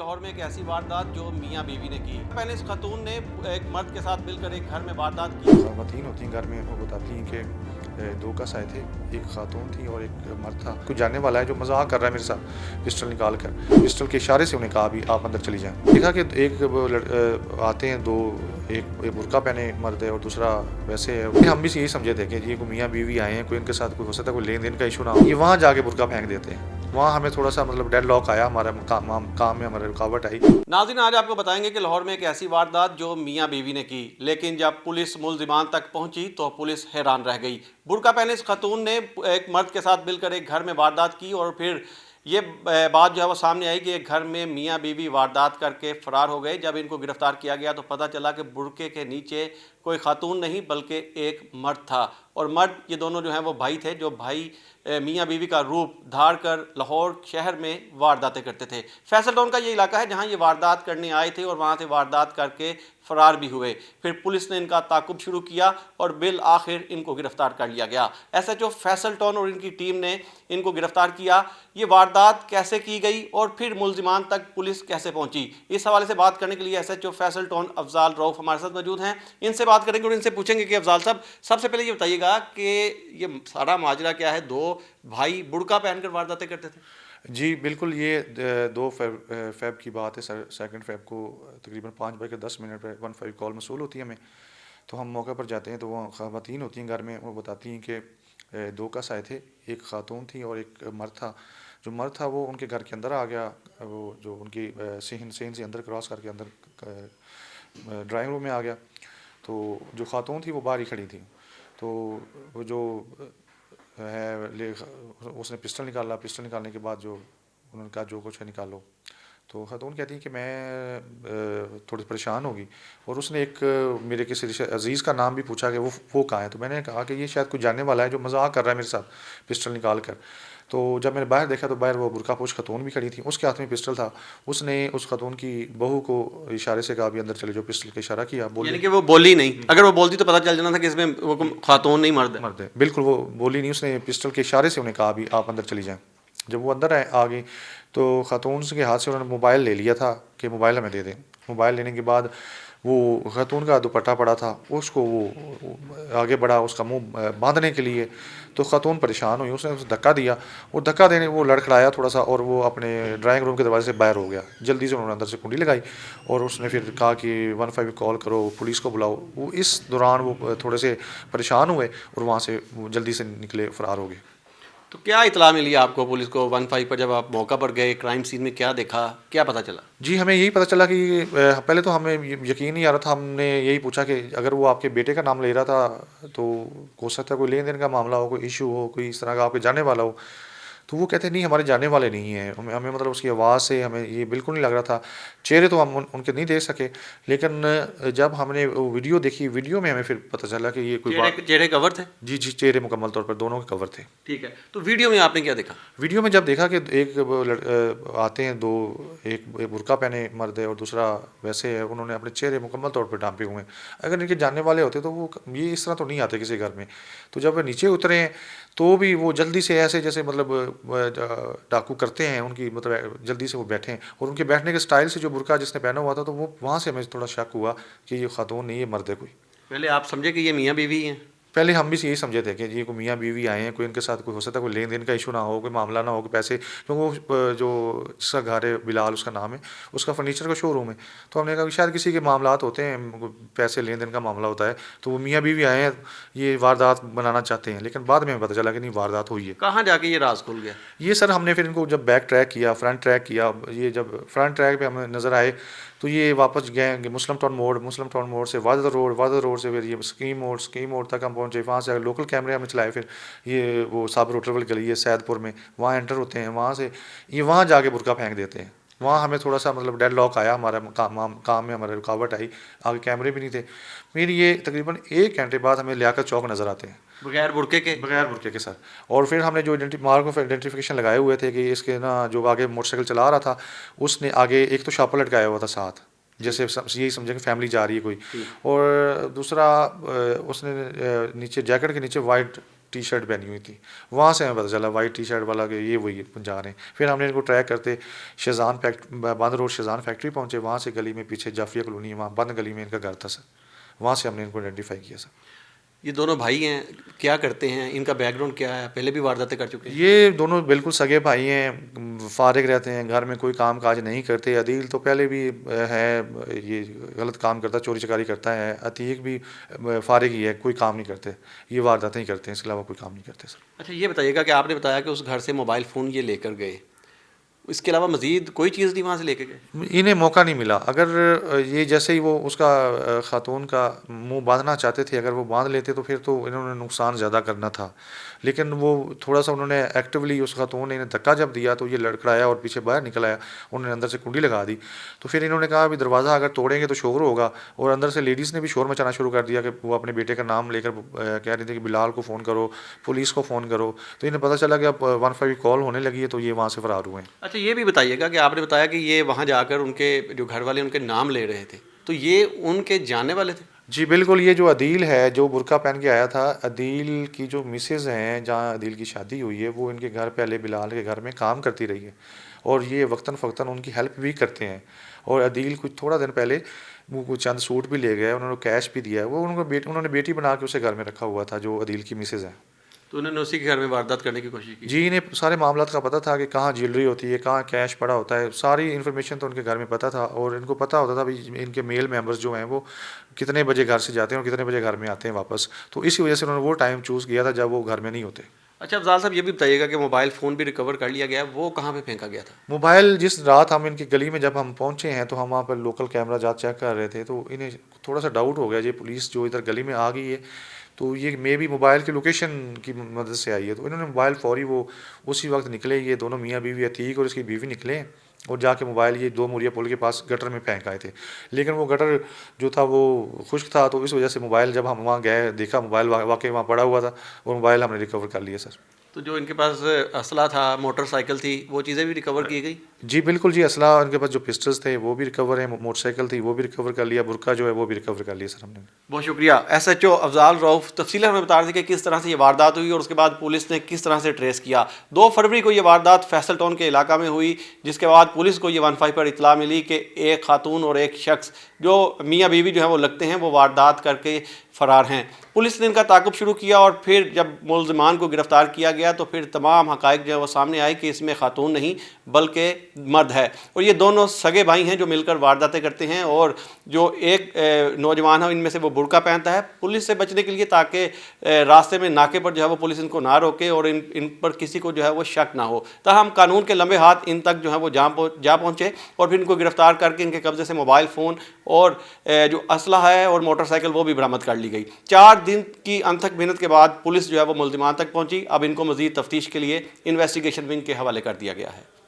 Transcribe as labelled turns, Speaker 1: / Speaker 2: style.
Speaker 1: लाहौर में एक ऐसी वारदात जो मियाँ बीवी ने की। पहले इस खातून ने एक मर्द के साथ मिलकर एक घर में वारदात की।
Speaker 2: ख़वातीन होती हैं घर में, वो बताती हैं कि दो कस आए थे, एक खातून थी और एक मर्द था। कोई जानने वाला है जो मजाक कर रहा है मेरे साथ, पिस्टल निकाल कर, पिस्टल के इशारे से उन्हें कहा भी आप अंदर चली जाएं। देखा कि एक आते हैं दो, एक बुर्का पहने मर्द है और दूसरा वैसे है। हम भी यही समझे थे कि ये कोई मियाँ बीवी आए हैं, कोई इनके साथ कोई हो सकता है कोई लेन देन का इशू ना हो। ये वहाँ जाके बुर्का फेंक देते हैं। वहाँ हमें थोड़ा सा डेड लॉक आया, हमारा काम में हमारे रुकावट आई।
Speaker 1: नाज़रीन, आज आपको बताएंगे कि लाहौर में एक ऐसी वारदात जो मियाँ बीवी ने की, लेकिन जब पुलिस मुल्जिमान तक पहुंची तो पुलिस हैरान रह गई। बुर्का पहने इस खातून ने एक मर्द के साथ मिलकर एक घर में वारदात की और फिर ये बात जो है वो सामने आई कि एक घर में मियाँ बीवी वारदात करके फ़रार हो गए। जब इनको गिरफ़्तार किया गया तो पता चला कि बुर्के के नीचे कोई खातून नहीं बल्कि एक मर्द था, और मर्द ये दोनों जो हैं वो भाई थे, जो भाई मियाँ बीवी का रूप धार कर लाहौर शहर में वारदातें करते थे। फैसल टाउन का ये इलाका है जहाँ ये वारदात करने आए थे और वहाँ से वारदात करके फ़रार भी हुए। फिर पुलिस ने इनका ताक़ुब शुरू किया और बिल आखिर इनको गिरफ़्तार कर लिया गया। SHO फैसल टाउन और इनकी टीम ने इनको गिरफ़्तार किया। ये वारदात कैसे की गई और फिर मुल्जिमान तक पुलिस कैसे पहुंची, इस हवाले से बात करने के लिए SHO फैसल टाउन अफजाल रऊफ हमारे साथ मौजूद हैं। इनसे बात करेंगे और इनसे पूछेंगे कि अफजाल साहब, सबसे पहले ये बताइएगा कि ये सारा माजरा क्या है? दो भाई बुर्का पहनकर वारदातें करते थे?
Speaker 2: जी बिल्कुल, ये 2 फ़ेब की बात है। 2 फ़ेब को तकरीबन 5:10 पर 15 कॉल मसूल होती है हमें। तो हम मौके पर जाते हैं तो वो ख़वातीन होती हैं घर में, वो बताती हैं कि 2 कस आए थे, एक खातून थी और एक मर्द था। जो मर्द था वो उनके घर के अंदर आ गया, वो जो उनकी सहन से अंदर क्रॉस करके अंदर ड्राइंग रूम में आ गया। तो जो खातून थी वो बाहर ही खड़ी थी। तो वो जो है उसने पिस्टल निकाला। पिस्टल निकालने के बाद जो उन्होंने कहा जो कुछ है निकालो। तो खातून कहती है कि मैं थोड़ी परेशान होगी, और उसने एक मेरे किसी अजीज़ का नाम भी पूछा कि वो कहाँ है। तो मैंने कहा कि ये शायद कोई जानने वाला है जो मजाक कर रहा है मेरे साथ, पिस्टल निकाल कर। तो जब मैंने बाहर देखा तो बाहर वो बुर्का पोश खातून भी खड़ी थी, उसके हाथ में पिस्टल था। उसने उस खातून की बहू को इशारे से कहा भी अंदर चले, जो पिस्टल का इशारा किया।
Speaker 1: यानी कि वो बोली नहीं? अगर वो बोलती तो पता चल जाना था कि इसमें वो खातून नहीं मर्द है।
Speaker 2: बिल्कुल, वो बोली नहीं। उसने पिस्टल के इशारे से उन्हें कहा भी आप अंदर चली जाएं। जब वो अंदर आ गई तो खातून के हाथ से उन्होंने मोबाइल ले लिया था कि मोबाइल हमें दे दें। मोबाइल लेने के बाद वो खातून का दुपट्टा पड़ा था, उसको वो आगे बढ़ा उसका मुंह बांधने के लिए। तो खातून परेशान हुई, उसने उसे धक्का दिया, और धक्का देने वो लड़खड़ाया थोड़ा सा, और वो अपने ड्राइंग रूम के दरवाजे से बाहर हो गया। जल्दी से उन्होंने अंदर से कुंडी लगाई और उसने फिर कहा कि 15 कॉल करो, पुलिस को बुलाओ। वो इस दौरान वो थोड़े से परेशान हुए और वहाँ से वो जल्दी से निकले, फ़रार हो गए।
Speaker 1: तो क्या इतला मिली आपको, पुलिस को 15 पर जब आप मौका पर गए, क्राइम सीन में क्या देखा, क्या पता चला?
Speaker 2: जी, हमें यही पता चला कि पहले तो हमें यकीन नहीं आ रहा था। हमने यही पूछा कि अगर वो आपके बेटे का नाम ले रहा था तो हो सकता है कोई लेन देन का मामला हो, कोई इशू हो, कोई इस तरह का आपके जानने वाला हो। तो वो कहते नहीं, हमारे जानने वाले नहीं हैं। हमें मतलब उसकी आवाज़ से हमें ये बिल्कुल नहीं लग रहा था। चेहरे तो हम उनके नहीं देख सके, लेकिन जब हमने वो वीडियो देखी, वीडियो में हमें फिर पता चला कि ये कोई
Speaker 1: चेहरे कवर थे?
Speaker 2: जी, चेहरे मुकम्मल तौर पर दोनों के कवर थे।
Speaker 1: ठीक है, तो वीडियो में आपने क्या देखा?
Speaker 2: वीडियो में जब देखा कि एक आते हैं दो, एक बुर्का पहने मर्द है और दूसरा वैसे है, उन्होंने अपने चेहरे मुकम्मल तौर पर ढांपे हुए हैं। अगर इनके जानने वाले होते तो वो ये इस तरह तो नहीं आते किसी घर में। तो जब वो नीचे उतरे हैं तो भी वो जल्दी से ऐसे जैसे मतलब डाकू करते हैं, उनकी मतलब जल्दी से वो बैठे हैं, और उनके बैठने के स्टाइल से जो बुर्का जिसने पहना हुआ था, तो वो वहाँ से हमें थोड़ा शक हुआ कि ये खातून नहीं, ये मर्द है कोई।
Speaker 1: पहले आप समझे कि ये मियाँ बीवी हैं?
Speaker 2: पहले हम भी यही समझे थे कि ये कोई मियाँ बीवी आए हैं, कोई इनके साथ कोई हो सकता है कोई लेन देन का इशू ना हो, कोई मामला ना हो, कोई पैसे। क्योंकि वो जो जिसका घर है, बिलाल उसका नाम है, उसका फर्नीचर का शोरूम है। तो हमने कहा कि शायद किसी के मामलात होते हैं, पैसे लेन देन का मामला होता है, तो वो मियाँ बीवी आए हैं, ये वारदात बनाना चाहते हैं। लेकिन बाद में हमें पता चला कि नहीं, वारदात हुई है।
Speaker 1: कहाँ जाके ये राज खुल गया? ये
Speaker 2: सर हमने फिर इनको जब बैक ट्रैक किया, फ्रंट ट्रैक किया, ये जब फ्रंट ट्रैक पे हमें नज़र आए तो ये वापस गए मुस्लिम टाउन मोड़ से वादद रोड से फिर ये स्कीम मोड़ तक हम पहुँचे। वहाँ से लोकल कैमरे हमें चलाए, फिर ये वो साबर होटल गली है सैदपुर में, वहाँ एंटर होते हैं। वहाँ से ये वहाँ जाके बुर्का फेंक देते हैं। वहाँ हमें थोड़ा सा मतलब डेड लॉक आया, हमारा काम में हमारे रुकावट आई, आगे कैमरे भी नहीं थे। फिर ये तकरीबन 1 घंटे बाद हमें लियाकत चौक नज़र आते हैं, बगैर बुर्के के सर। और फिर हमने जो मार्क ऑफ आइडेंटिफिकेशन लगाए हुए थे कि इसके ना जो आगे मोटरसाइकिल चला रहा था, उसने आगे एक तो शापर लटकाया हुआ था साथ, जैसे यही समझे कि फैमिली जा रही है कोई, और दूसरा उसने नीचे जैकेट के नीचे वाइट ٹی شرٹ پہنی ہوئی تھی. وہاں سے ہمیں پتہ چلا وائٹ ٹی شرٹ والا کہ یہ وہی جا رہے ہیں. پھر ہم نے ان کو ٹریک کرتے شیزان بند روڈ شیزان فیکٹری پہنچے. وہاں سے گلی میں پیچھے جعفریہ کالونی ہے, وہاں بند گلی میں ان کا گھر تھا سر. وہاں سے ہم نے ان کو آئیڈینٹیفائی کیا سر.
Speaker 1: یہ دونوں بھائی ہیں, کیا کرتے ہیں, ان کا بیک گراؤنڈ کیا ہے, پہلے بھی وارداتیں کر چکے ہیں؟
Speaker 2: یہ دونوں بالکل سگے بھائی ہیں, فارغ رہتے ہیں, گھر میں کوئی کام کاج نہیں کرتے. عدیل تو پہلے بھی ہے, یہ غلط کام کرتا, چوری چکاری کرتا ہے. عتیق بھی فارغ ہی ہے, کوئی کام نہیں کرتے. یہ وارداتیں ہی کرتے ہیں, اس کے علاوہ کوئی کام نہیں کرتے سر.
Speaker 1: اچھا یہ بتائیے گا کہ آپ نے بتایا کہ اس گھر سے موبائل فون یہ لے کر گئے, اس کے علاوہ مزید کوئی چیز نہیں وہاں سے لے کے گئے؟
Speaker 2: انہیں موقع نہیں ملا. اگر یہ جیسے ہی وہ اس کا خاتون کا منہ باندھنا چاہتے تھے, اگر وہ باندھ لیتے تو پھر تو انہوں نے نقصان زیادہ کرنا تھا. لیکن وہ تھوڑا سا انہوں نے ایکٹیولی, اس خاتون نے انہیں دھکا جب دیا تو یہ لڑکڑایا اور پیچھے باہر نکل آیا. انہوں نے اندر سے کنڈی لگا دی. تو پھر انہوں نے کہا ابھی دروازہ اگر توڑیں گے تو شور ہوگا, اور اندر سے لیڈیز نے بھی شور مچانا شروع کر دیا کہ وہ اپنے بیٹے کا نام لے کر کہہ رہی تھی کہ بلال کو فون کرو, پولیس کو فون کرو. تو انہیں پتہ چلا کہ اب 15 کال ہونے لگی ہے, تو یہ وہاں سے فرار ہوئے ہیں.
Speaker 1: اچھا یہ بھی بتائیے گا کہ آپ نے بتایا کہ یہ وہاں جا کر ان کے جو گھر والے ان کے نام لے رہے تھے, تو یہ ان کے جاننے والے تھے؟
Speaker 2: جی بالکل. یہ جو عدیل ہے جو برقع پہن کے آیا تھا, عدیل کی جو مسز ہیں جہاں عدیل کی شادی ہوئی ہے, وہ ان کے گھر پہلے بلال کے گھر میں کام کرتی رہی ہے, اور یہ وقتاً فوقتاً ان کی ہیلپ بھی کرتے ہیں. اور عدیل کچھ تھوڑا دن پہلے وہ کچھ چند سوٹ بھی لے گئے, انہوں نے کیش بھی دیا ہے. وہ انہوں نے بیٹی بنا کے اسے گھر میں رکھا ہوا تھا جو عدیل کی مسز ہے.
Speaker 1: تو انہوں نے اسی کے گھر میں واردات کرنے کی کوشش کی؟
Speaker 2: جی, انہیں سارے معاملات کا پتہ تھا کہ کہاں جیولری ہوتی ہے, کہاں کیش پڑا ہوتا ہے. ساری انفارمیشن تو ان کے گھر میں پتہ تھا, اور ان کو پتہ ہوتا تھا بھی ان کے میل ممبرز جو ہیں وہ کتنے بجے گھر سے جاتے ہیں اور کتنے بجے گھر میں آتے ہیں واپس. تو اسی وجہ سے انہوں نے وہ ٹائم چوز کیا تھا جب وہ گھر میں نہیں ہوتے.
Speaker 1: اچھا افضال صاحب یہ بھی بتائیے گا کہ موبائل فون بھی ریکور کر لیا گیا, وہ کہاں پہ پھینکا گیا تھا؟
Speaker 2: موبائل جس رات ہم ان کی گلی میں جب ہم پہنچے ہیں تو ہم وہاں پر لوکل کیمرہ جات چیک کر رہے تھے, تو انہیں تھوڑا سا ڈاؤٹ ہو گیا, یہ پولیس جو ادھر گلی میں آ گئی ہے تو یہ مے بی موبائل کی لوکیشن کی مدد سے آئی ہے. تو انہوں نے موبائل فوری وہ اسی وقت نکلے, یہ دونوں میاں بیوی عتیق اور اس کی بیوی نکلے, اور جا کے موبائل یہ 2 موریا پل کے پاس گٹر میں پھینک آئے تھے. لیکن وہ گٹر جو تھا وہ خشک تھا, تو اس وجہ سے موبائل جب ہم وہاں گئے دیکھا موبائل واقعی وہاں پڑا ہوا تھا, اور موبائل ہم نے ریکور کر لیا سر.
Speaker 1: تو جو ان کے پاس اسلحہ تھا, موٹر سائیکل تھی, وہ چیزیں بھی ریکور کی گئی؟
Speaker 2: جی بالکل جی, اسلحہ ان کے پاس جو پسٹلز تھے وہ بھی ریکور ہیں, موٹر سائیکل تھی وہ بھی ریکور کر لیا, برقع جو ہے وہ بھی ریکور کر لیا سر ہم نے.
Speaker 1: بہت شکریہ. ایس ایچ او افضال رؤف تفصیلیں ہمیں بتا رہے تھے کہ کس طرح سے یہ واردات ہوئی اور اس کے بعد پولیس نے کس طرح سے ٹریس کیا. 2 فروری کو یہ واردات فیصل ٹاؤن کے علاقہ میں ہوئی, جس کے بعد پولیس کو یہ 15 پر اطلاع ملی کہ ایک خاتون اور ایک شخص جو میاں بیوی جو ہیں وہ لگتے ہیں وہ واردات کر کے فرار ہیں. پولیس نے ان کا تعاقب شروع کیا, اور پھر جب ملزمان کو گرفتار کیا گیا تو پھر تمام حقائق جو ہے وہ سامنے آئے کہ اس میں خاتون نہیں بلکہ مرد ہے, اور یہ دونوں سگے بھائی ہیں جو مل کر وارداتیں کرتے ہیں. اور جو ایک نوجوان ہے ان میں سے وہ برقع پہنتا ہے پولیس سے بچنے کے لیے, تاکہ راستے میں ناکے پر جو ہے وہ پولیس ان کو نہ روکے اور ان پر کسی کو جو ہے وہ شک نہ ہو. تاہم قانون کے لمبے ہاتھ ان تک جو ہے وہ جا پہنچے, اور پھر ان کو گرفتار کر کے ان کے قبضے سے موبائل فون اور جو اسلحہ ہے اور موٹر سائیکل وہ بھی برآمد کر لی گئی. 4 دن کی انتھک محنت کے بعد پولیس جو ہے وہ ملزمان تک پہنچی. اب ان کو مزید تفتیش کے لیے انویسٹیگیشن ونگ کے حوالے کر دیا گیا ہے.